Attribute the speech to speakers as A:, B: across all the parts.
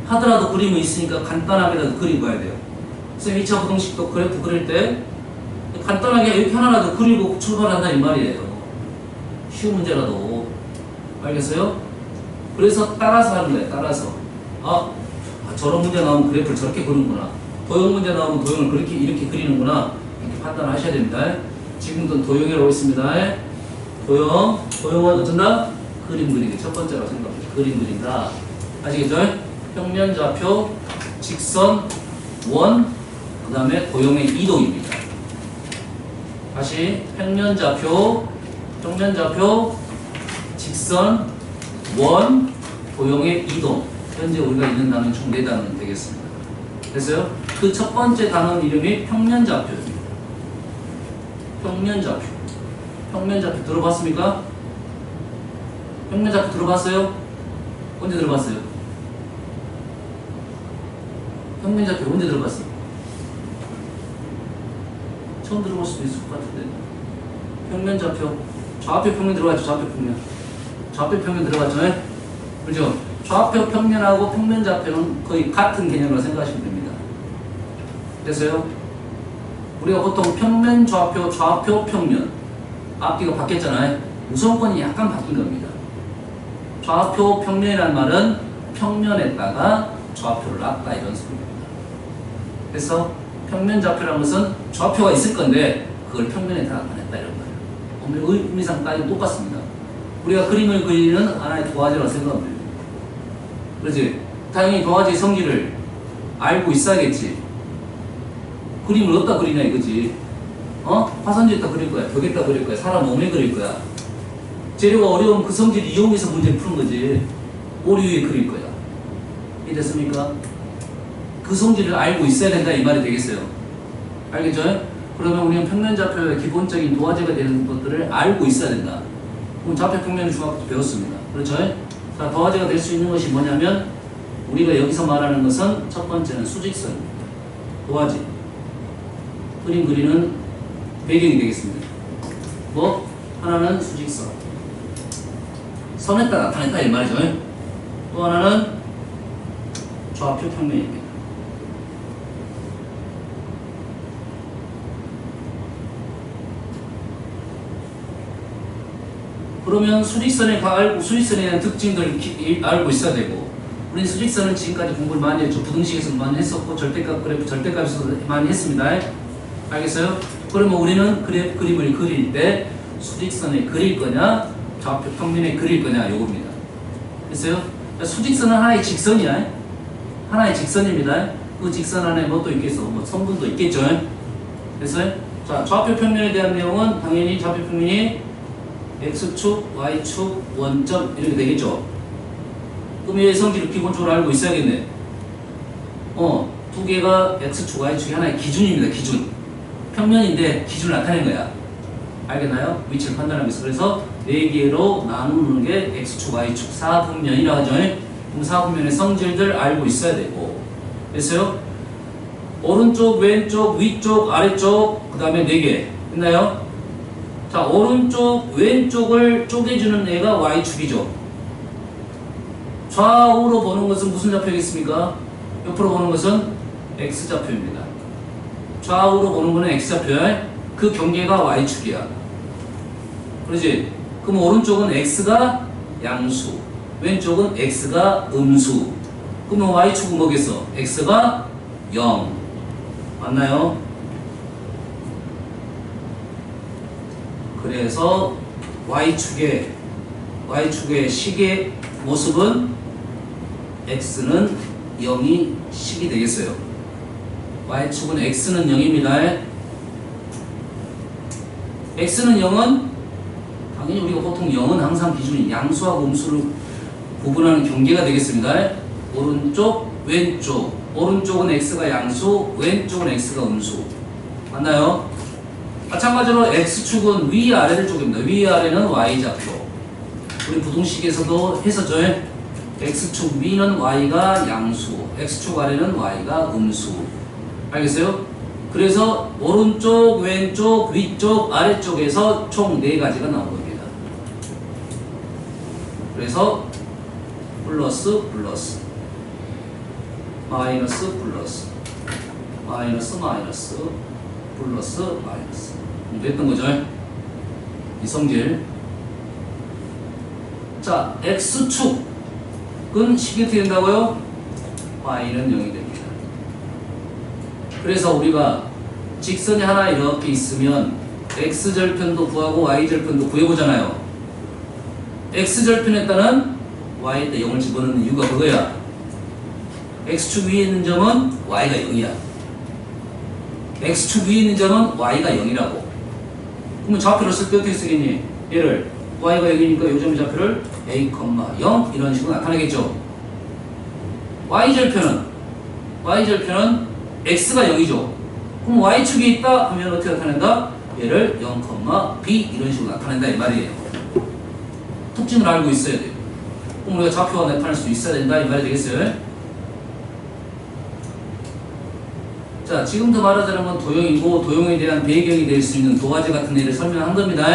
A: 하더라도 그림이 있으니까 간단하게라도 그리고 가야 돼요. 선생님 2차 부등식도 그래프 그릴 때 간단하게 이렇게 하나라도 그리고 출발한다 이 말이에요. 쉬운 문제라도. 알겠어요? 그래서 따라서 하는 거예요. 따라서. 저런 문제 나오면 그래프를 저렇게 그리는구나. 도형 문제 나오면 도형을 그렇게 이렇게 그리는구나. 이렇게 판단하셔야 됩니다. 지금도 도형이라고 있습니다. 도형은 어쩐다? 그림 그리기. 첫 번째라고 생각합니다. 그림 그린다. 아시겠죠? 평면 좌표, 직선, 원, 그 다음에 도형의 이동입니다. 다시 평면 좌표, 직선, 원, 도형의 이동. 현재 우리가 있는 단어는 총 4단어는 되겠습니다. 됐어요? 그 첫 번째 단어 이름이 평면 좌표입니다. 평면 좌표 들어봤습니까? 평면 좌표 들어봤어요? 언제 들어봤어요? 평면 좌표 언제 들어봤어요? 처음 들어볼 수도 있을 것 같은데. 평면 좌표, 좌표 평면 들어갔죠? 좌표 평면 들어갔죠? 그죠? 좌표 평면하고 평면 좌표는 거의 같은 개념으로 생각하시면 됩니다. 됐어요? 우리가 보통 평면 좌표, 좌표 평면 앞뒤가 바뀌었잖아요. 우선권이 약간 바뀐 겁니다. 좌표 평면이라는 말은 평면에다가 좌표를 놨다 이런 소리입니다. 그래서 평면 좌표라는 것은 좌표가 있을 건데 그걸 평면에다 놨다 이런 거예요. 의미상 따지면 똑같습니다. 우리가 그림을 그리는 하나의 도화지라고 생각하면 됩니다. 그렇지? 당연히 도화지의 성질을 알고 있어야겠지. 그림을 어디다 그리냐 이거지. 화선지에다 그릴 거야, 벽에다 그릴 거야, 사람 몸에 그릴 거야. 재료가 어려운 그 성질을 이용해서 문제를 푸는 거지. 오류 위에 그릴 거야. 이해됐습니까? 그 성질을 알고 있어야 된다 이 말이 되겠어요. 알겠죠? 그러면 우리는 평면 좌표의 기본적인 도화지가 되는 것들을 알고 있어야 된다. 그럼 좌표 평면을 중학교 때 배웠습니다. 그렇죠? 자, 도화지가 될 수 있는 것이 뭐냐면 우리가 여기서 말하는 것은 첫 번째는 수직선입니다. 도화지. 그림 그리는 배경이 되겠습니다. 하나는 수직선. 선에다 나타냈다 이 말이죠. 또 하나는 좌표 평면입니다. 그러면 수직선에 대한 특징들을 알고 있어야 되고, 우리는 수직선은 지금까지 공부를 많이 했죠. 부등식에서 많이 했었고, 절대값 그래프, 절대값에서도 많이 했습니다. 알겠어요? 그러면 우리는 그림을 그릴 때 수직선에 그릴 거냐, 좌표 평면에 그릴 거냐, 요겁니다. 됐어요? 수직선은 하나의 직선이야. 하나의 직선입니다. 그 직선 안에 또 있겠어. 선분도 있겠죠. 됐어요? 자, 좌표 평면에 대한 내용은 당연히 좌표 평면이 X축, Y축, 원점 이렇게 되겠죠. 그럼 얘의 성질을 기본적으로 알고 있어야겠네. 두 개가 X축, Y축이 하나의 기준입니다. 기준. 평면인데 기준을 나타낸 거야. 알겠나요? 위치를 판단하기 위해서. 그래서 4개로 나누는 게 X축, Y축, 사분면이라고 하죠. 그럼 사분면의 성질들 알고 있어야 되고. 됐어요? 오른쪽, 왼쪽, 위쪽, 아래쪽, 그 다음에 4개. 됐나요? 자, 오른쪽, 왼쪽을 쪼개주는 애가 Y축이죠. 좌우로 보는 것은 무슨 좌표겠습니까? 옆으로 보는 것은 X좌표입니다. 좌우로 보는 거는 X좌표야. 그 경계가 Y축이야. 그러지? 그럼 오른쪽은 X가 양수, 왼쪽은 X가 음수. 그러면 Y축은 뭐겠어? X가 0. 맞나요? 그래서 Y축의 식의 모습은 X는 0이 식이 되겠어요. Y축은 X는 0입니다. X는 0은 당연히 우리가 보통 0은 항상 기준이 양수하고 음수를 구분하는 경계가 되겠습니다. 오른쪽, 왼쪽. 오른쪽은 X가 양수, 왼쪽은 X가 음수. 맞나요? 마찬가지로 X축은 위아래를 쪼갭니다. 위아래는 Y좌표. 우리 부등식에서도 했었죠. X축 위는 Y가 양수, X축 아래는 Y가 음수. 알겠어요? 그래서 오른쪽, 왼쪽, 위쪽, 아래쪽에서 총 4가지가 나온 겁니다. 그래서 플러스 플러스. 마이너스 플러스 마이너스 마이너스 플러스 마이너스 됐던 거죠. 이 성질. 자, x축은 식이 어떻게 된다고요? y는 0이 됩니다. 그래서 우리가 직선이 하나 이렇게 있으면 x절편도 구하고 y절편도 구해보잖아요. x절편에 y에다 0을 집어넣는 이유가 그거야. x축 위에 있는 점은 y가 0이야. x축 위에 있는 점은 y가 0이라고. 그러면 좌표를 쓸 때 어떻게 쓰겠니? 얘를 y가 0이니까 이 점의 좌표를 a, 0 이런 식으로 나타내겠죠. y절편은 x가 0이죠. 그럼 y축이 있다 하면 어떻게 나타낸다? 얘를 0, b 이런 식으로 나타낸다 이 말이에요. 특징을 알고 있어야 돼요. 그럼 우리가 좌표가 나타날 수 있어야 된다 이 말이 되겠어요. 자, 지금도 말하자는 건 도형이고 도형에 대한 배경이 될 수 있는 도화지 같은 애를 설명한 겁니다.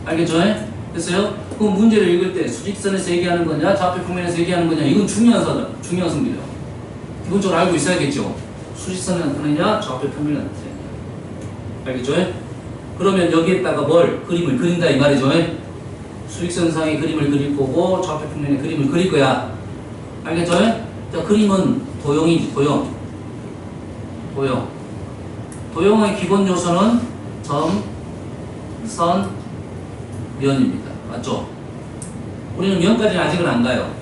A: 알겠죠? 됐어요? 그럼 문제를 읽을 때 수직선에서 얘기하는 거냐 좌표 평면에서 얘기하는 거냐 이건 중요한 성질이에요. 기본적으로 알고 있어야겠죠. 수직선에 나타내냐 좌표 평면에 나타내냐. 알겠죠? 그러면 여기에다가 뭘 그림을 그린다 이 말이죠. 수직선상의 그림을 그릴 거고 좌표 평면의 그림을 그릴 거야. 알겠죠? 자, 그림은 도형이지 도형의 기본 요소는 점, 선, 면입니다. 맞죠? 우리는 면까지는 아직은 안 가요.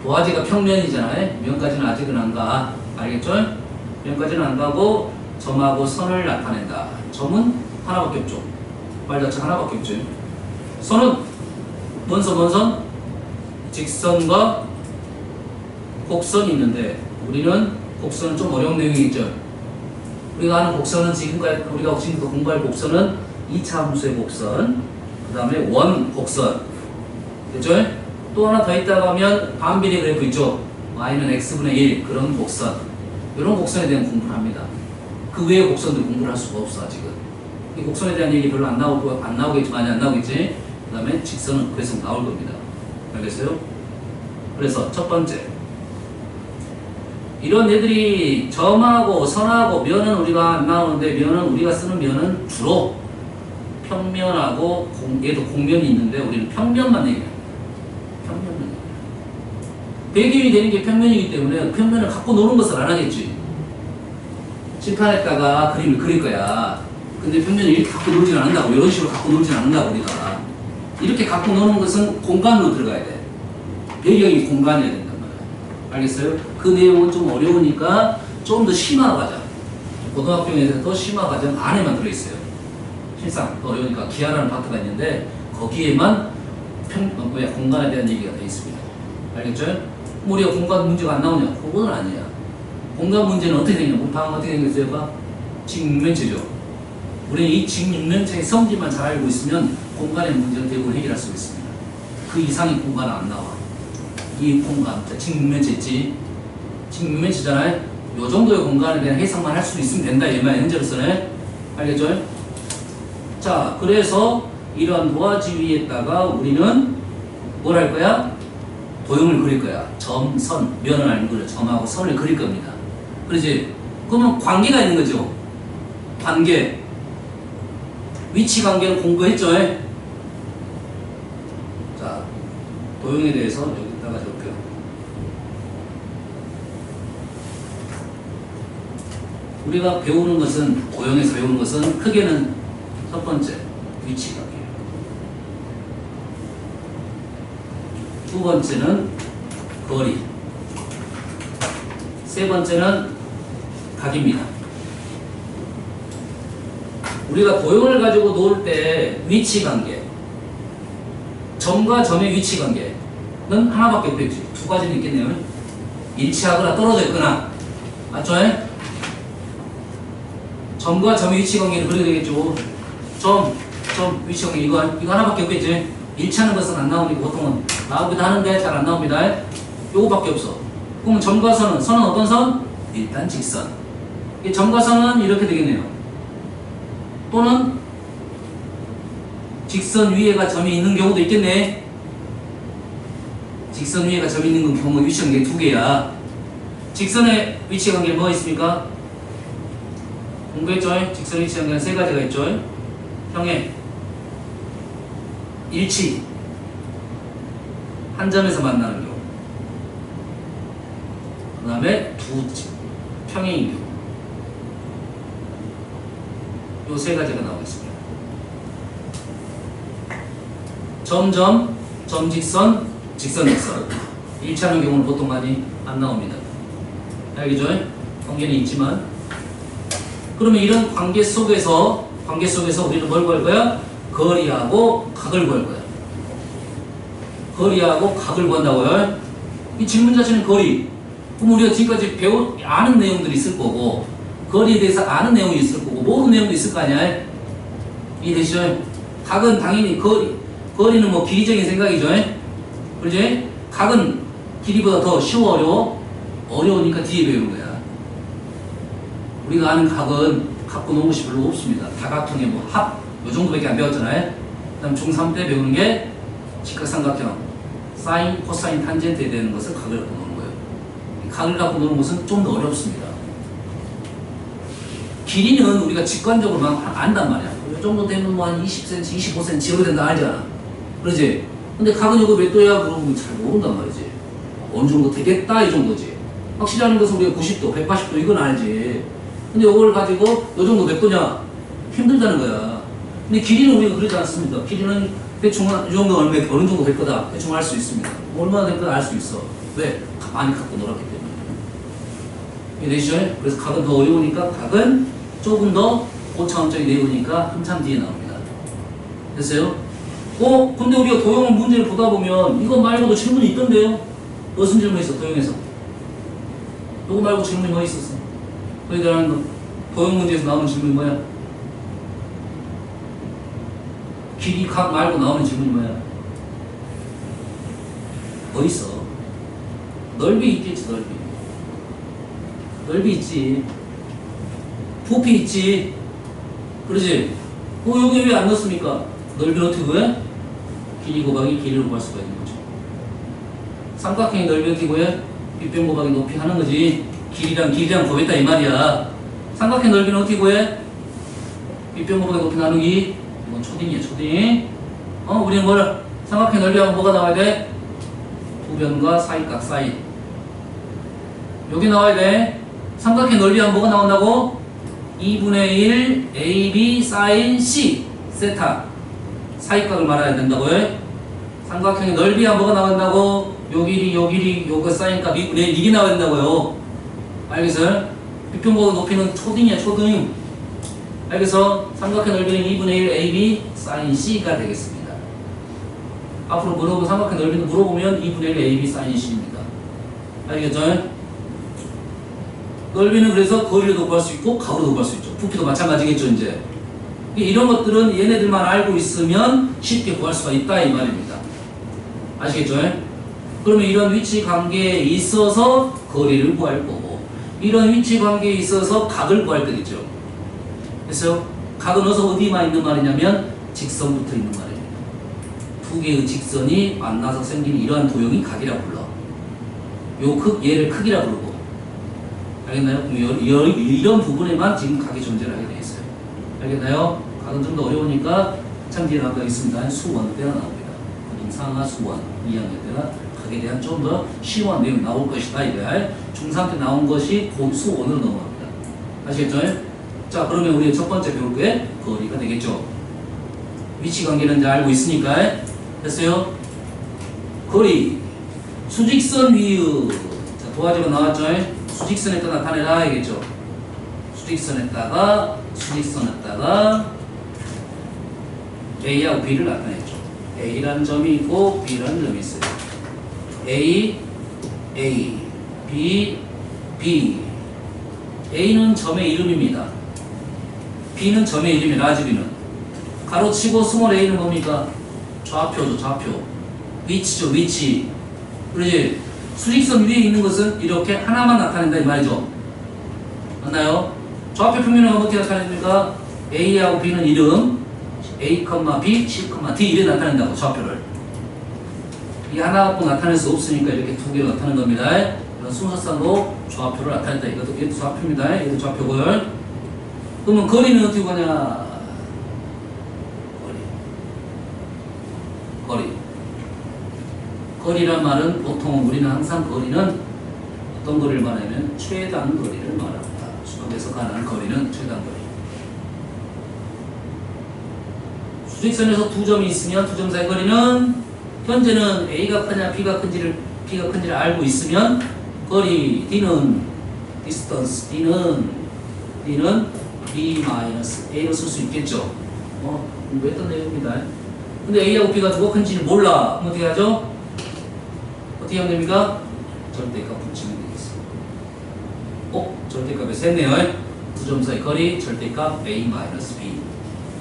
A: 도화지가 평면이잖아요. 면까지는 아직은 안 가. 알겠죠? 면까지는 안 가고 점하고 선을 나타낸다. 점은 하나밖에 없죠. 말 자체가 하나밖에 없죠. 선은 뭔 선? 직선과 곡선이 있는데 우리는 곡선은 좀 어려운 내용이겠죠. 우리가 아는 곡선은 우리가 지금부터 공부할 곡선은 2차 함수의 곡선, 그 다음에 원 곡선. 됐죠? 또 하나 더 있다고 하면 반비례 그래프 있죠? y는 x분의 1 그런 곡선. 이런 곡선에 대한 공부를 합니다. 그 외의 곡선들 공부를 할 수가 없어 아직은. 이 곡선에 대한 얘기 별로 안 나오겠지만 안 나오겠지? 그 다음에 직선은 그래서 나올 겁니다. 알겠어요? 그래서 첫 번째 이런 애들이 점하고 선하고 면은 우리가 안 나오는데 우리가 쓰는 면은 주로 평면하고 얘도 공면이 있는데 우리는 평면만 얘기해요. 평면만 얘기해요. 배경이 되는 게 평면이기 때문에 평면을 갖고 노는 것을 안 하겠지. 칠판에다가 그림을 그릴 거야. 근데 평면을 이렇게 갖고 놀진 않는다고. 이런 식으로 갖고 놀진 않는다고 우리가. 이렇게 갖고 노는 것은 공간으로 들어가야 돼. 배경이 공간이어야 된단 말이야. 알겠어요? 그 내용은 좀 어려우니까 좀 더 심화가자. 고등학교에서 더 심화과정 안에만 들어있어요. 실상 어려우니까 기하라는 파트가 있는데 거기에만 공간에 대한 얘기가 되어 있습니다. 알겠죠? 우리가 공간 문제가 안 나오냐? 그건 아니야. 공간 문제는 어떻게 되냐? 방금 어떻게 생겼어요? 봐. 직육면체죠. 우리는 이 직육면체의 성질만 잘 알고 있으면 공간의 문제는 대부분 해결할 수 있습니다. 그 이상의 공간은 안 나와. 이 공간, 직육면체 있지? 직육면체잖아요? 요 정도의 공간에 대한 해석만 할 수 있으면 된다. 얘만 현재로서는. 알겠죠? 자, 그래서 이러한 도화지 위에다가 우리는 뭘 할 거야? 도형을 그릴 거야. 점, 선, 면을 알는 거죠. 점하고 선을 그릴 겁니다. 그렇지? 그러면 관계가 있는 거죠. 관계. 위치 관계는 공부했죠? 자, 도형에 대해서 여기다가 적을게요. 우리가 배우는 것은, 도형에서 배우는 것은 크게는 첫 번째, 위치 관계. 두 번째는 거리. 세 번째는 각입니다. 우리가 도형을 가지고 놓을 때 위치 관계, 점과 점의 위치 관계는 하나밖에 없겠지. 두 가지는 있겠네요. 일치하거나 떨어져 있거나. 맞죠? 점과 점의 위치 관계를 그려야 되겠죠. 점, 위치 관계 이거 하나밖에 없겠지. 일치하는 것은 안 나오니까 보통은 나오기도 하는데 잘 안 나옵니다. 요거밖에 없어. 그럼 점과 선은 어떤 선? 일단 직선. 이 점과 선은 이렇게 되겠네요. 또는 직선 위에가 점이 있는 경우도 있겠네. 직선 위에가 점이 있는 경우가 위치 관계 두 개야. 직선의 위치 관계는 뭐가 있습니까? 공부했죠? 직선의 위치 관계는 세 가지가 있죠? 평행, 일치, 한 점에서 만나는 경우, 그 다음에 평행인 경우. 요 세 가지가 나오고 있습니다. 점점, 점직선, 직선직선. 일치하는 경우는 보통 많이 안 나옵니다. 알겠죠? 관계는 있지만. 그러면 이런 관계 속에서 우리는 뭘 구할 거야? 거리하고 각을 구할 거야. 거리하고 각을 구한다고요? 이 질문 자체는 거리. 그럼 우리가 지금까지 아는 내용들이 있을 거고, 거리에 대해서 아는 내용이 있을 거고, 모르는 내용도 있을 거 아니야? 이해되시죠? 각은 당연히 거리는 뭐 길이적인 생각이죠? 그렇지? 각은 길이보다 더 쉬워, 어려우니까 뒤에 배우는 거야. 우리가 아는 각은 갖고 노는 것이 별로 없습니다. 다각형의 뭐 합, 요 정도밖에 안 배웠잖아요. 그 다음 중3 때 배우는 게 직각삼각형, 사인, 코사인, 탄젠트에 대한 것을 각을 갖고 노는 거예요. 이 각을 갖고 노는 것은 좀 더 어렵습니다. 길이는 우리가 직관적으로 막 안단 말이야. 이 정도 되면 뭐 한 20cm, 25cm 이렇게 된다 알잖아. 그러지? 근데 각은 이거 몇 도야? 물어보면 잘 모른단 말이지. 어느 정도 되겠다 이 정도지. 확실히 하는 것은 우리가 90도, 180도 이건 알지. 근데 이걸 가지고 요 정도 몇 도냐? 힘들다는 거야. 근데 길이는 우리가 그러지 않습니다. 길이는 대충 이 정도 어느 정도 될 거다. 대충 알 수 있습니다. 얼마나 될 거다 알 수 있어. 왜? 많이 갖고 놀았기 때문에. 이해되시죠? 그래서 각은 더 어려우니까 각은 조금 더 고차원적인 내용이니까 한참 뒤에 나옵니다. 됐어요? 근데 우리가 도형 문제를 보다 보면 이거 말고도 질문이 있던데요? 무슨 질문이 있어? 도형에서. 이거 말고 질문이 뭐 있었어? 거기에 대한 도형 문제에서 나오는 질문이 뭐야? 길이 각 말고 나오는 질문이 뭐야? 뭐 있어? 넓이 있겠지, 넓이. 넓이 있지. 부피 있지. 그러지? 여기 왜 안 넣었습니까? 넓이를 어떻게 구해? 길이 곱하기 길이를 구할 수가 있는 거죠. 삼각형의 넓이 어떻게 구해? 빗변 곱하기 높이 하는 거지. 길이랑 곱했다 이 말이야. 삼각형 넓이는 어떻게 구해? 빗변 곱하기 높이 나누기. 이건 초딩이야, 초딩. 우리는 뭘? 삼각형 넓이하면 뭐가 나와야 돼? 두 변과 사이각, 사인. 여기 나와야 돼. 삼각형 넓이하면 뭐가 나온다고? 2분의 1 AB 사인 C 세타. 사이각을 말해야 된다고요. 삼각형의 넓이하면 뭐가 나온다고? 요 길이, 요거 사인값 2분의 1 이게 나와야 된다고요. 알겠어요? 빗변보고 높이는 초딩이야, 초딩. 알겠어? 삼각형 넓이는 2분의 1 AB 사인 C가 되겠습니다. 앞으로 물어보면 삼각형 넓이는 물어보면 2분의 1 AB 사인 C입니다. 알겠죠? 넓이는 그래서 거리로도 구할 수 있고 각으로도 구할 수 있죠. 부피도 마찬가지겠죠, 이제. 이런 것들은 얘네들만 알고 있으면 쉽게 구할 수가 있다 이 말입니다. 아시겠죠? 그러면 이런 위치 관계에 있어서 거리를 구할 거고, 이런 위치 관계에 있어서 각을 구할 거겠죠. 그래서 각은 어디만 있는 말이냐면 직선 붙어 있는 말입니다. 두 개의 직선이 만나서 생기는 이러한 도형이 각이라고 불러. 얘를 크기라고 부르고. 알겠나요? 이런 부분에만 지금 각이 존재를 하게 되어 있어요. 알겠나요? 각은 좀 더 어려우니까 한참 뒤에 나오겠습니다. 수원 때가 나옵니다. 상하 수원 2학년 때가 각에 대한 좀 더 쉬운 내용이 나올 것이다. 이거야. 중3 때 나온 것이 수원으로 넘어갑니다. 아시겠죠? 자, 그러면 우리 첫 번째 배울 게 거리가 되겠죠. 위치 관계는 이제 알고 있으니까. 됐어요? 거리. 수직선 위의. 자, 도화지가 나왔죠? 수직선에다 나타내라 알겠죠? 수직선에다가 A하고 B를 나타냈죠. A라는 점이 있고 B라는 점이 있어요. A, B, B. A는 점의 이름입니다. B는 점의 이름이 라지비는. 가로치고 스몰 a는 뭡니까? 좌표죠, 좌표. 위치죠, 위치. 그러지? 수직선 위에 있는 것은 이렇게 하나만 나타낸다 이 말이죠. 맞나요? 좌표 평면은 어떻게 나타냅니까? A하고 B는 이름, A, B, C, D 이래 나타낸다고 좌표를. 이 하나 갖고 나타낼 수 없으니까 이렇게 두 개로 나타낸 겁니다. 그런 순서상으로 좌표를 나타낸다. 이것도 얘도 좌표입니다. 얘도 좌표고요. 그러면 거리는 어떻게 가냐? 거리란 말은 보통 우리는 항상 거리는 어떤 거리를 말하면 최단 거리를 말합니다. 수학에서 가는 거리는 최단 거리. 수직선에서 두 점이 있으면 두 점 사이 거리는 현재는 A가 크냐 B가 큰지를 알고 있으면 거리 D는 distance D는 B-A로 쓸 수 있겠죠. 공부했던 내용입니다. 근데 A하고 B가 누가 큰지를 몰라. 그럼 어떻게 하죠? 어떻게 하면 됩니까? 절대값 붙이면 되겠습니다. 절대값이 셌네요. 두 점 사이 거리 절대값 A-B.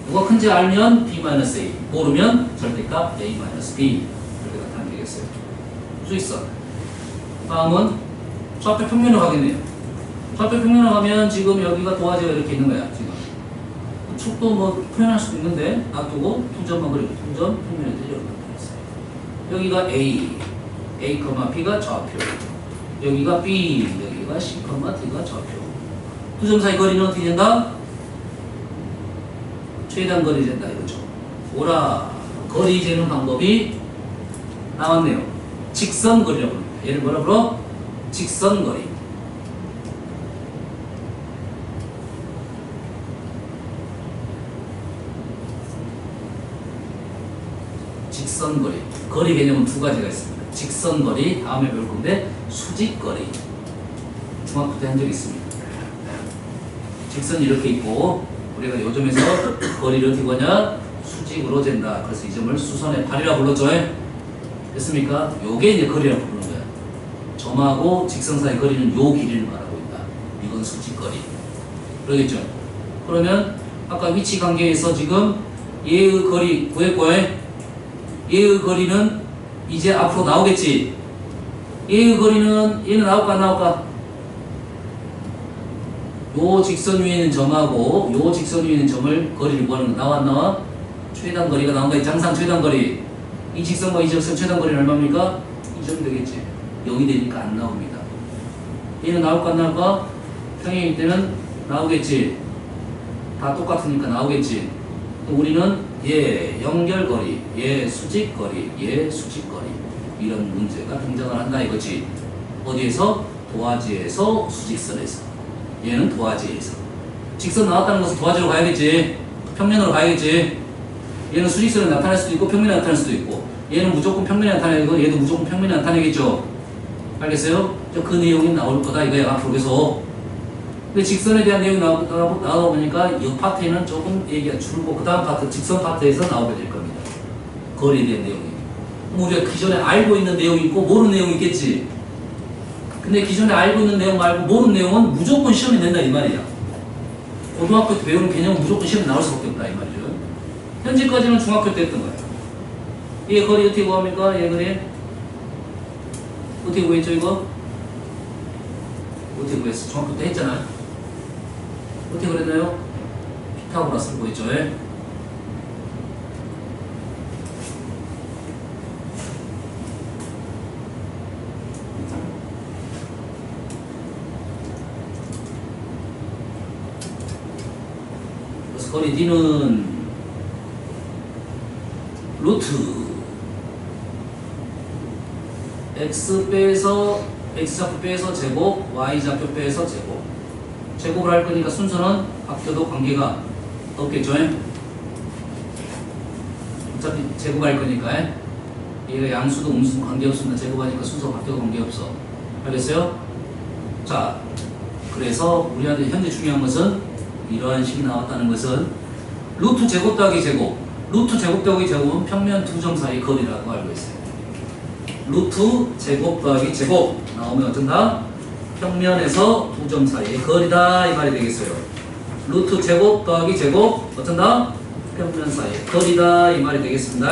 A: 누가 큰지 알면 B-A. 모르면 절대값 A-B. 이렇게 나타나면 되겠어요. 수익선. 다음은 좌표 평면으로 가겠네요. 좌표 평면으로 가면 지금 여기가 도화지가 이렇게 있는 거야. 지금. 축도 뭐 표현할 수도 있는데 놔두고 두 점만 그리고 두 점 평면에 이렇게 나타냈어요. 여기가 A, B가 좌표. 여기가 B, 여기가 C, D가 좌표. 두 점 사이 거리는 어떻게 된다? 최단 거리 된다 이거죠. 오라 거리 재는 방법이 나왔네요. 직선 거리라고 합니다. 얘를 뭐라 불러? 직선 거리. 직선 거리. 거리 개념은 두 가지가 있습니다. 직선 거리 다음에 배울 건데 수직 거리. 중학교 때 한 적이 있습니다. 직선이 이렇게 있고 우리가 요 점에서 거리를 어떻게 하냐? 수직으로 잰다. 그래서 이 점을 수선의 발이라 불렀죠. 됐습니까? 요게 이제 거리라고 부르는 거야. 점하고 직선 사이 거리는 요 길이를 말하고 있다. 이건 수직 거리. 그러겠죠? 그러면 아까 위치 관계에서 지금 얘의 거리 구했고 얘의 거리는 이제 앞으로 나오겠지. 얘의 거리는 얘는 나올까 안 나올까? 요 직선 위에 있는 점하고 요 직선 위에 있는 점을 거리를 구하는 거 나와 안 나와? 최단 거리가 나온다. 장상 최단 거리. 이 직선과 이 직선 최단 거리는 얼마입니까? 2점이 되겠지. 0이 되니까 안 나옵니다. 얘는 나올까 안 나올까? 평행일 때는 나오겠지. 다 똑같으니까 나오겠지. 또 우리는 얘 연결거리, 얘 수직거리, 얘 수직거리 이런 문제가 등장을 한다 이거지. 어디에서? 도화지에서 수직선에서. 얘는 도화지에서. 직선 나왔다는 것은 도화지로 가야겠지. 평면으로 가야겠지. 얘는 수직선에 나타날 수도 있고 평면에 나타날 수도 있고 얘는 무조건 평면에 나타내고 얘도 무조건 평면에 나타내겠죠. 알겠어요? 그 내용이 나올 거다 이거야 앞으로 계속. 근데 직선에 대한 내용이 나오다 보니까 이 파트에는 조금 얘기가 줄고 그 다음 파트 직선 파트에서 나오게 될 겁니다. 거리에 대한 내용이. 우리가 기존에 알고 있는 내용이 있고 모르는 내용이 있겠지. 근데 기존에 알고 있는 내용 말고 모르는 내용은 무조건 시험에 낸다 이 말이야. 고등학교 때 배우는 개념은 무조건 시험에 나올 수밖에 없다 이 말이죠. 현재까지는 중학교 때 했던 거야. 얘 거리 어떻게 구합니까? 얘 거리 어떻게 구했죠 이거? 어떻게 구했어? 중학교 때 했잖아. 어떻게 그랬나요? 피타고라스를 구했죠. 그래서 거리 D는 루트 x 빼서 x좌표 빼서 제곱 y좌표 빼서 제곱 제곱을 할 거니까 순서는 바뀌어도 관계가 없겠죠. 어차피 제곱할 거니까 얘가 양수도 음수도 관계없습니다. 제곱하니까 순서가 바뀌어도 관계없어. 알겠어요? 자, 그래서 우리한테 현재 중요한 것은 이러한 식이 나왔다는 것은 루트 제곱 더하기 제곱 루트 제곱 더하기 제곱은 평면 두 점 사이 거리라고 알고 있어요. 루트 제곱 더하기 제곱 나오면 어쩐다? 평면에서 두 점 사이의 거리다 이 말이 되겠어요. 루트 제곱 더하기 제곱 어쩐다? 평면 사이의 거리다 이 말이 되겠습니다.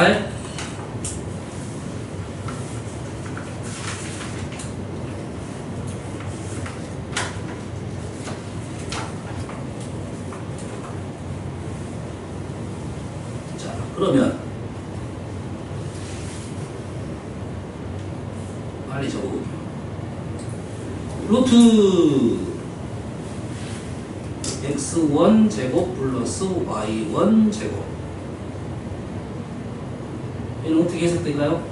A: 자, 그러면 빨리 적어볼게요. 루트 x1 제곱 플러스 y1 제곱. 얘는 어떻게 해석될까요?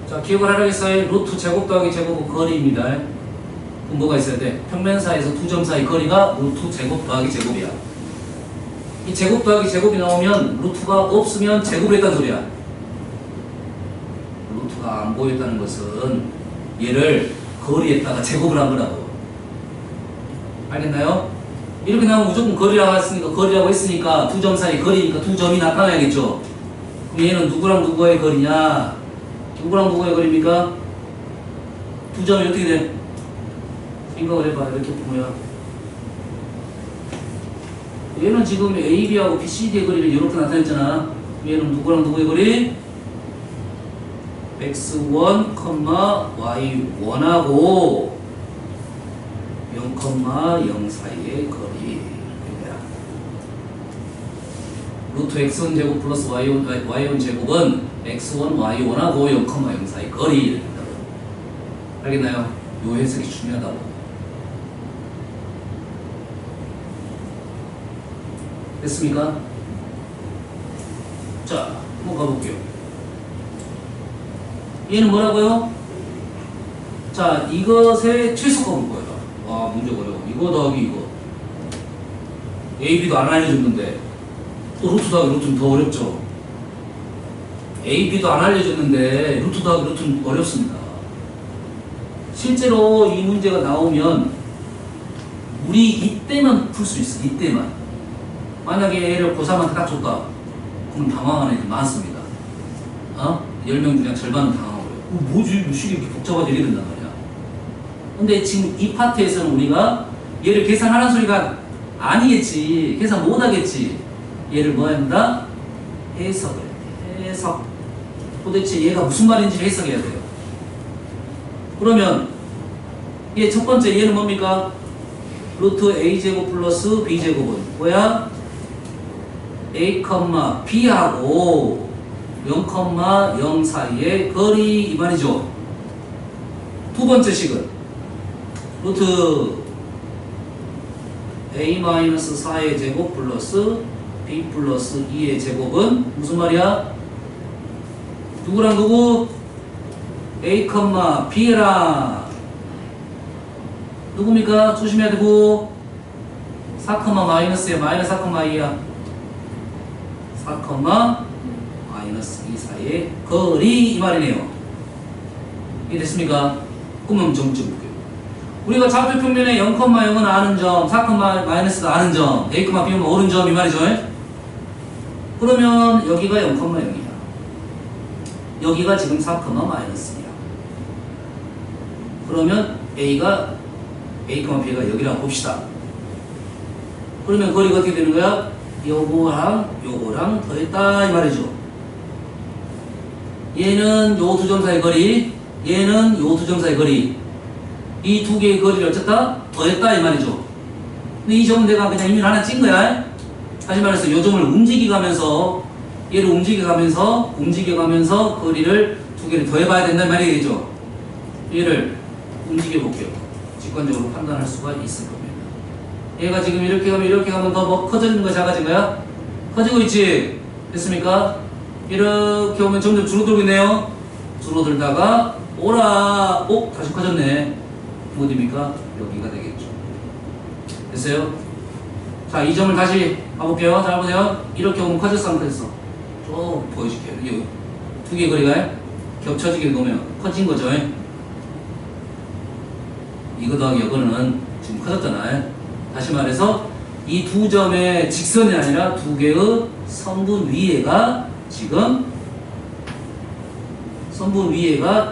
A: 자, 기억을 하라겠어요. 루트 제곱 더하기 제곱은 거리입니다. 그럼 뭐가 있어야 돼? 평면 사이에서 두 점 사이 거리가 루트 제곱 더하기 제곱이야. 이 제곱 더하기 제곱이 나오면 루트가 없으면 제곱을 했다는 소리야. 루트가 안 보였다는 것은 얘를 거리에다가 제곱을 한 거라고. 알겠나요? 이렇게 나오면 무조건 거리라고 했으니까 두 점 사이 거리니까 두 점이 나타나야겠죠. 그럼 얘는 누구랑 누구의 거리냐? 누구랑 누구의 거리입니까? 두 점이 어떻게 돼? 생각을 해봐. 이렇게 보면 얘는 지금 AB하고 BCD의 거리를 이렇게 나타냈잖아. 얘는 누구랑 누구의 거리? x1, y1하고 0, 0 사이의 거리. 루트 x1 제곱 플러스 y1 제곱은 x1, y1하고 0, 0 사이 거리. 알겠나요? 요 해석이 중요하다고. 됐습니까? 자, 한번 가볼게요. 얘는 뭐라고요? 자, 이것의 최소값을 구해라. 와, 문제 어려워. 이거 더하기 이거. A, B도 안 알려줬는데 또 루트 더하기 루트는 더 어렵죠. A, B도 안 알려줬는데 루트 더하기 루트는 어렵습니다. 실제로 이 문제가 나오면 우리 이때만 풀 수 있어. 이때만. 만약에 얘를 고3한테 딱 줬다. 그럼 당황하는 애들 많습니다. 10명 중에 절반은 당황해요. 뭐지? 식이 이렇게 복잡하게 이래 된단 말이야. 근데 지금 이 파트에서는 우리가 얘를 계산하라는 소리가 아니겠지. 계산 못 하겠지. 얘를 뭐 한다? 해석을. 해석. 도대체 얘가 무슨 말인지 해석해야 돼요. 그러면 얘 첫 번째 얘는 뭡니까? 루트 a제곱 플러스 b제곱은 뭐야? a, b하고 0, 0 사이의 거리 이 말이죠. 두 번째 식은 루트 a-4의 제곱 플러스 b 플러스 2의 제곱은 무슨 말이야? 누구랑 누구? a, b랑 누굽니까? 조심해야 되고 4, 마이너스에 마이너스 4, 2야. 4, 마이너스 2 사이의 거리 이 말이네요. 이해됐습니까? 그러면 점점 볼게요. 우리가 좌표 평면에 0, 0은 아는 점, 4, 마이너스도 아는 점, A, B면 모르는 점 이 말이죠. 그러면 여기가 0, 0이야. 여기가 지금 4, 마이너스야. 그러면 A가 B가 여기라고 봅시다. 그러면 거리가 어떻게 되는 거야? 요거랑 더했다 이 말이죠. 얘는 요 두 점 사이 거리, 얘는 요 두 점 사이 거리. 이 두 개의 거리를 어쨌다? 더했다 이 말이죠. 근데 이 점은 내가 그냥 이미 하나 찐 거야. 다시 말해서 요 점을 움직여가면서 얘를 움직여가면서 거리를 두 개를 더해봐야 된다는 말이겠죠. 얘를 움직여볼게요. 직관적으로 판단할 수가 있을 겁니다. 얘가 지금 이렇게 가면 더 뭐 커지는 거야, 작아진 거야? 커지고 있지? 됐습니까? 이렇게 오면 점점 줄어들고 있네요. 줄어들다가 오라, 다시 커졌네. 어디입니까? 여기가 되겠죠. 됐어요? 자, 이 점을 다시 가볼게요. 잘 보세요. 이렇게 오면 커졌어, 안 커졌어? 쭉 보여줄게요. 이 두 개의 거리가 겹쳐지게 놓으면 커진 거죠. 이거 더하기 이거는 지금 커졌잖아요. 다시 말해서 이 두 점의 직선이 아니라 두 개의 선분 위에가 지금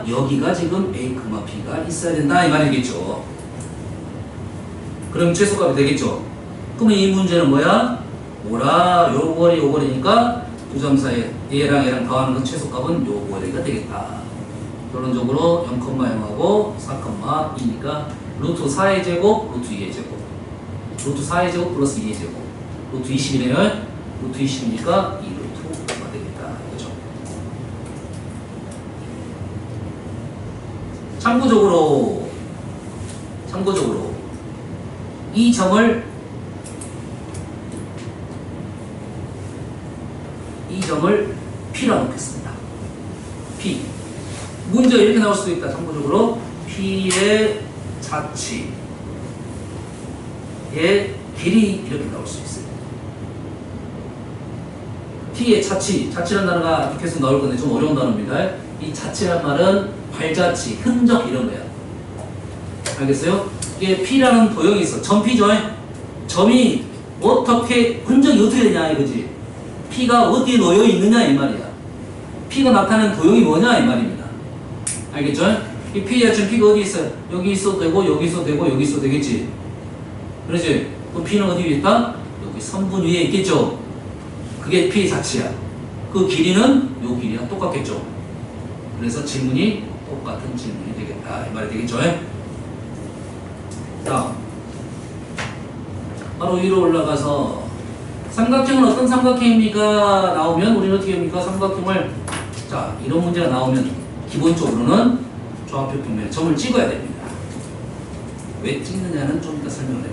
A: 여기가 지금 A, B가 있어야 된다 이 말이겠죠. 그럼 최소값이 되겠죠. 그러면 이 문제는 뭐야? 오라 요 거리니까 두 점 사이에 얘랑 더하는 건 최소값은 요 거리가 되겠다. 결론적으로 0, 0하고 4, 2니까 루트 4의 제곱, 루트 2의 제곱. 루트 4의 제곱 플러스 2의 제곱. 루트 20이면 루트 20이니까 2루트가 되겠다. 그죠? 참고적으로 이 점을 P라 놓겠습니다. P. 문제가 이렇게 나올 수도 있다. 참고적으로 P의 자치의 길이 이렇게 나올 수 있어요. P의 자치라는 단어가 계속 나올 건데 좀 어려운 단어입니다. 이 자치란 말은 발자취, 흔적 이런 거야. 알겠어요? 이게 P라는 도형이 있어. 점 P죠? 점이 어떻게, 흔적이 어떻게 되냐 이거지. P가 어디에 놓여 있느냐 이 말이야. P가 나타내는 도형이 뭐냐 이 말입니다. 알겠죠? 이 P야 지금 P가 어디 있어요? 여기 있어도 되고 여기 있어도 되고 여기 있어도 되겠지. 그렇지? 그럼 P는 어디 위에 있다? 여기 선분 위에 있겠죠? 그게 P의 자치야. 그 길이는 요 길이랑 똑같겠죠? 그래서 질문이 똑같은 질문이 되겠다 이 말이 되겠죠? 다음 바로 위로 올라가서 삼각형은 어떤 삼각형입니까? 나오면 우리는 어떻게 합니까? 삼각형을 자 이런 문제가 나오면 기본적으로는 좌표 평면에 점을 찍어야 됩니다. 왜 찍느냐는 좀 이따 설명을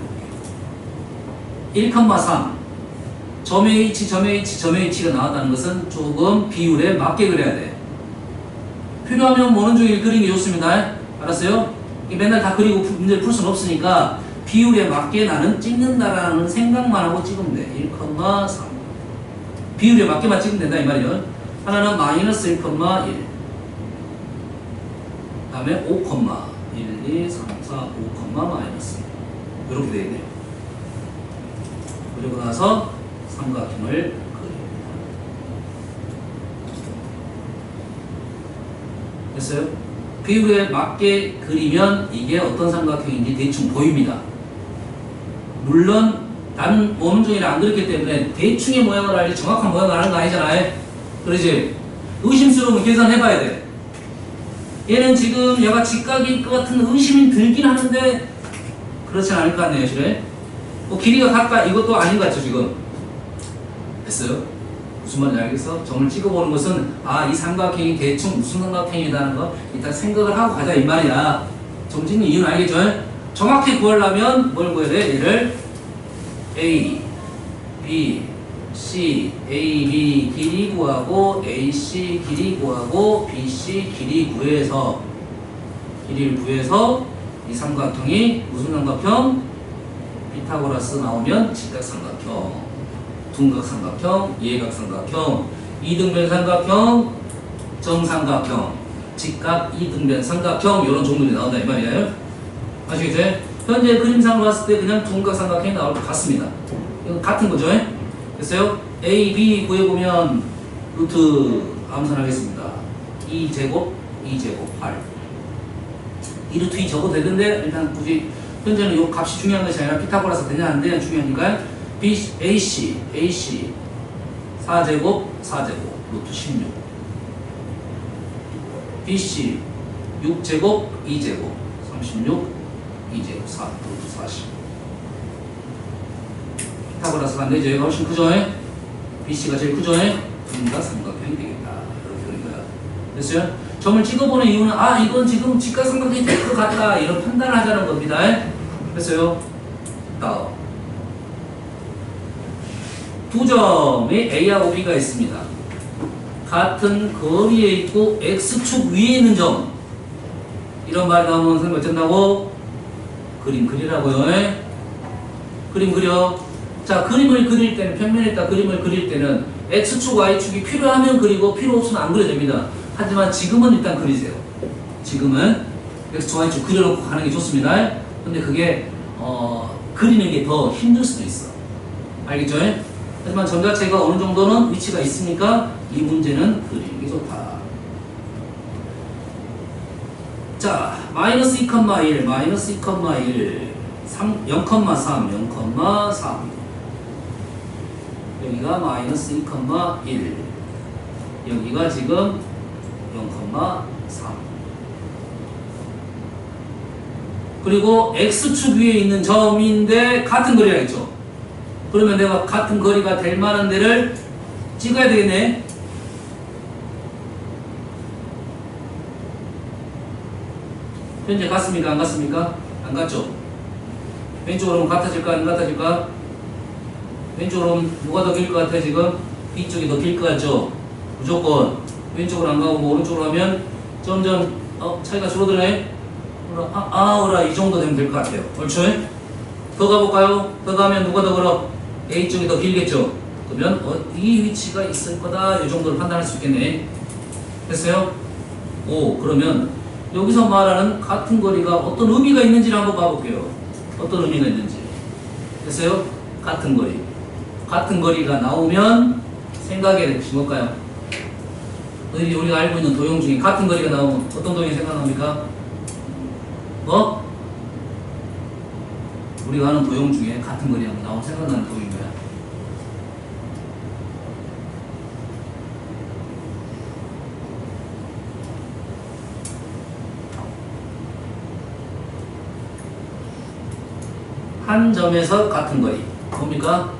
A: 해볼게요. 1,3 점 H, 점 H, 점 H가 나왔다는 것은 조금 비율에 맞게 그려야 돼. 필요하면 모는 종일 그리는 게 좋습니다. 알았어요? 맨날 다 그리고 문제를 풀 수는 없으니까 비율에 맞게 나는 찍는다라는 생각만 하고 찍으면 돼. 1,3 비율에 맞게만 찍으면 된다 이 말이요. 하나는 마이너스 1,1 그 다음에 5, 1, 2, 3, 4, 5, 마이너스 이렇게 되겠네요. 그리고 나서 삼각형을 그립니다. 됐어요? 비율에 맞게 그리면 이게 어떤 삼각형인지 대충 보입니다. 물론 나는 원음종이를 안 그렸기 때문에 대충의 모양을 알지 정확한 모양을 아는 거 아니잖아요. 그러지? 의심스러우면 계산해봐야 돼. 얘는 지금 얘가 직각일 것 같은 의심이 들긴 하는데 그렇진 않을 것 같네요. 실에 뭐 길이가 같다 이것도 아닌 것 같죠 지금. 됐어요? 무슨 말인지 알겠어? 점을 찍어보는 것은 이 삼각형이 대충 무슨 삼각형이라는 거 일단 생각을 하고 가자 이 말이야. 점 찍는 이유는 알겠죠? 정확히 구하려면 뭘 구해야 돼? 얘를 A, B, C, A, B 길이 구하고 A, C 길이 구하고 B, C 길이 구해서 길이를 구해서 이 삼각형이 무슨 삼각형? 피타고라스 나오면 직각삼각형, 둔각삼각형, 예각삼각형, 이등변 삼각형, 정삼각형, 직각 이등변 삼각형 이런 종류들이 나온다 이 말이에요. 아시겠죠? 현재 그림상으로 봤을 때 그냥 둔각삼각형이 나올 것 같습니다. 이건 같은 거죠? 됐어요? A, B 구해보면 루트 암산하겠습니다. 2제곱, 2제곱, 8 이 루트 2 적어도 되는데 일단 굳이 현재는 이 값이 중요한 것이 아니라 피타고라스 되냐 안 되냐 중요하니까 AC 4제곱 4제곱 루트 16 BC 6제곱 2제곱 36 2제곱 4 루트 40 피타고라스가 안되죠. 얘가 훨씬 크죠? BC가 제일 크죠? 그러니까 삼각형이 되겠다 이렇게 그린 거야. 됐어요? 점을 찍어보는 이유는 이건 지금 직각삼각형이 될 것 같다 이런 판단을 하자는 겁니다. 됐어요? 다음 두 점이 A하고 B가 있습니다. 같은 거리에 있고 X축 위에 있는 점 이런 말이 나오면 선생님 어쩐다고? 그림 그리라고요. 그림 그려. 자 그림을 그릴 때는 평면에다 그림을 그릴 때는 X축 Y축이 필요하면 그리고 필요 없으면 안 그려도 됩니다. 하지만 지금은 일단 그리세요. 지금은 X축 Y축 그려놓고 가는 게 좋습니다. 근데 그게 그리는 게 더 힘들 수도 있어. 알겠죠? 하지만 점 자체가 어느 정도는 위치가 있으니까 이 문제는 그리는 게 좋다. 자, 마이너스 2,1, 마이너스 2,1, 0,3, 0,3 여기가 마이너스 2,1 여기가 지금 0,3 그리고 X축 위에 있는 점인데 같은 거리라 했죠. 그러면 내가 같은 거리가 될 만한 데를 찍어야 되겠네. 현재 같습니까? 안 같습니까? 안 같죠? 왼쪽으로 오면 같아질까? 안 같아질까? 왼쪽으로 오면 뭐가 더 길 것 같아 지금? B쪽이 더 길 것 같죠? 무조건 왼쪽으로 안 가고 뭐 오른쪽으로 하면 점점 차이가 줄어드네? 오라 이 정도 되면 될 것 같아요. 옳죠? 더 가볼까요? 더 가면 누가 더 걸어? A쪽이 더 길겠죠? 그러면 이 위치가 있을 거다 이 정도를 판단할 수 있겠네. 됐어요? 오 그러면 여기서 말하는 같은 거리가 어떤 의미가 있는지를 한번 봐볼게요. 어떤 의미가 있는지. 됐어요? 같은 거리. 같은 거리가 나오면 생각해야 될 것이 뭘까요? 우리가 알고 있는 도형 중에 같은 거리가 나오면 어떤 도형이 생각납니까? 뭐? 우리가 아는 도형 중에 같은 거리가 나오면 생각나는 도형이 뭐야? 한 점에서 같은 거리. 뭡니까?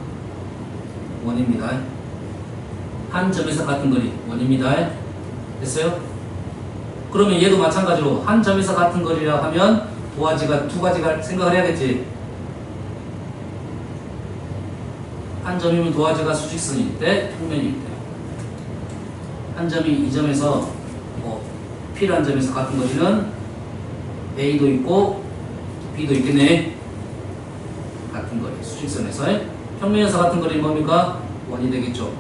A: 원입니다. 한 점에서 같은 거리. 원입니다. 됐어요? 그러면 얘도 마찬가지로 한 점에서 같은 거리라 하면 도화지가 두 가지가 생각을 해야겠지. 한 점이면 도화지가 수직선일 때, 평면일 때. 한 점이 이 점에서 P라는 점에서 같은 거리는 A도 있고 B도 있겠네. 같은 거리, 수직선에서 평면에서 같은 거리는 뭡니까? 원이 되겠죠.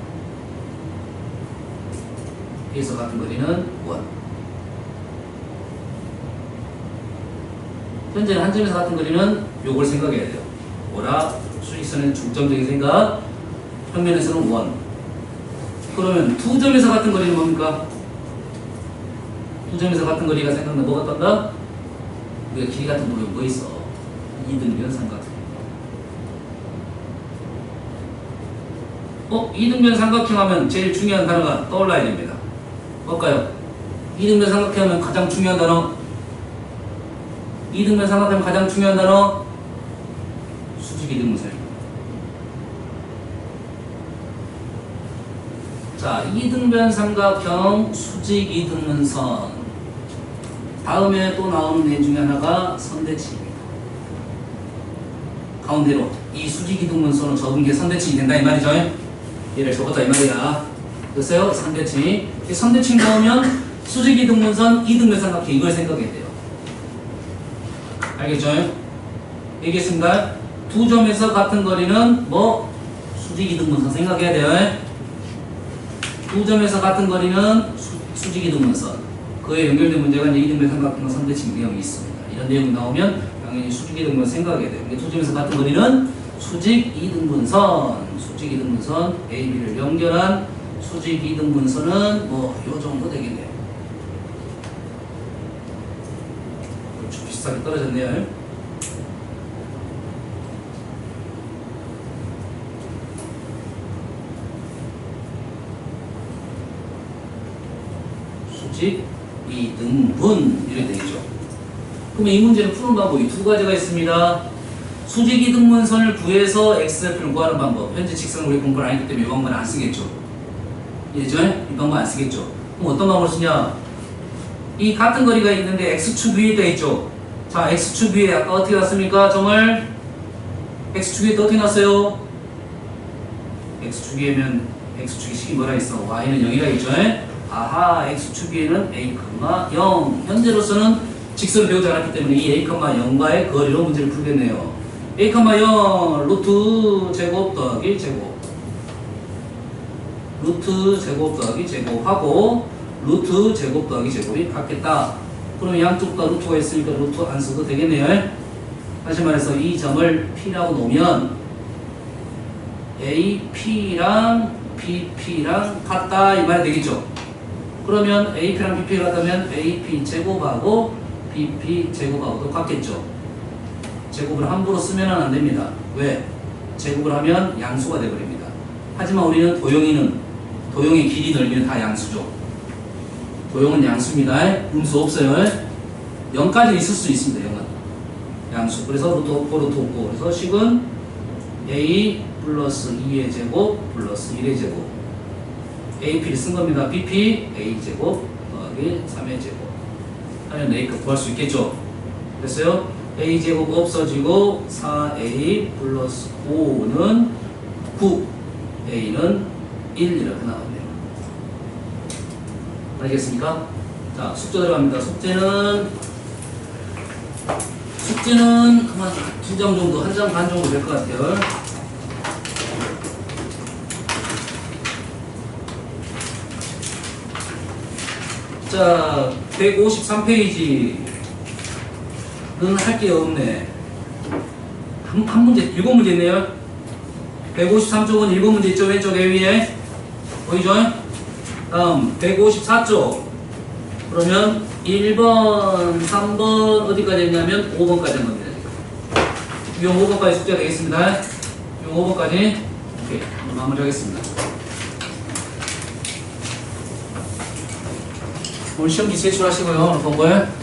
A: B에서 같은 거리는 원. 현재는 한 점에서 같은 거리는 요걸 생각해야 돼요. 뭐라? 수직선의 중점적인 생각. 평면에서는 원. 그러면 두 점에서 같은 거리는 뭡니까? 두 점에서 같은 거리가 생각나 뭐가 떤다? 우리가 길이 같은 도형 뭐 있어? 이등변 삼각형. 이등변 삼각형 하면 제일 중요한 단어가 떠올라야 됩니다. 뭘까요? 이등변 삼각형 하면 가장 중요한 단어. 이등변 삼각형 가장 중요한 단어. 수직이등분선. 자, 이등변 삼각형 수직이등분선. 다음에 또 나오는 애 중에 하나가 선대칭입니다. 가운데로 이 수직이등분선을 접은 게 선대칭이 된다 이 말이죠. 얘를 접었다 이 말이야. 됐어요? 선대칭. 이 선대칭 나오면 수직이등분선, 이등변 삼각형 이걸 생각해야 돼요. 알겠죠? 알겠습니다. 두 점에서 같은 거리는 뭐 수직이등분선 생각해야 돼요. 두 점에서 같은 거리는 수직이등분선. 그에 연결된 문제가 이제 이등변 삼각형과 선대칭 내용이 있습니다. 이런 내용이 나오면 당연히 수직이등분선 생각해야 돼요. 두 점에서 같은 거리는 수직이등분선. 수직이등분선 AB를 연결한 수직이등분선은 뭐 요 정도 되겠네요. 그렇죠. 비슷하게 떨어졌네요. 수직이등분 이렇게 되겠죠. 그러면 이 문제는 푸는 방법이 두 가지가 있습니다. 수직이등분선을 구해서 x좌표를 구하는 방법. 현재 직선을 우리 공부를 안 했기 때문에 이 방법은 안 쓰겠죠. 이해죠? 이 방법 안 쓰겠죠. 그럼 어떤 방법을 쓰냐? 이 같은 거리가 있는데 x축 위에 되어 있죠. 자, x축 위에 아까 어떻게 났습니까? 점을 x축 위에 어떻게 났어요? x축 위에면 x축의 식이 뭐라 있어? y는 0이라 있죠. 아하, x축 위에는 a, 0. 현재로서는 직선을 배우지 않았기 때문에 이 a, 0과의 거리로 문제를 풀겠네요. a, 0 루트 제곱 더하기 제곱, 루트 제곱 더하기 제곱하고 루트 제곱 더하기 제곱이 같겠다. 그러면 양쪽 다 루트가 있으니까 루트 안 써도 되겠네요. 다시 말해서 이 점을 P라고 놓으면 AP랑 BP랑 같다 이 말이 되겠죠. 그러면 AP랑 BP가 같다면 AP 제곱하고 BP 제곱하고도 같겠죠. 제곱을 함부로 쓰면 안 됩니다. 왜? 제곱을 하면 양수가 되어버립니다. 하지만 우리는 도형의 길이 넓이는 다 양수죠. 도형은 양수입니다. 음수 없어요. 0까지 있을 수 있습니다. 0은 양수. 그래서 루트 없고 루트 없고. 그래서 식은 A 플러스 2의 제곱 플러스 1의 제곱. AP를 쓴 겁니다. BP A 제곱 더하기 3의 제곱 하면 A값 구할 수 있겠죠. 됐어요? a제곱 없어지고 4a 플러스 5는 9, a는 1 이렇게 나왔네요. 알겠습니까? 자, 숙제 들어갑니다. 숙제는 한 2장 정도, 1장 반 정도 될 것 같아요. 자, 153페이지는 할 게 없네. 한 문제, 7문제 있네요. 153쪽은 7문제 있죠, 왼쪽에 위에. 보이죠? 다음, 154쪽. 그러면 1번, 3번, 어디까지 했냐면 5번까지 한 겁니다. 이 5번까지 숙제가 되겠습니다. 이 5번까지. 오케이. 마무리 하겠습니다. 오늘 시험지 제출하시고요. 오늘 본 거예요.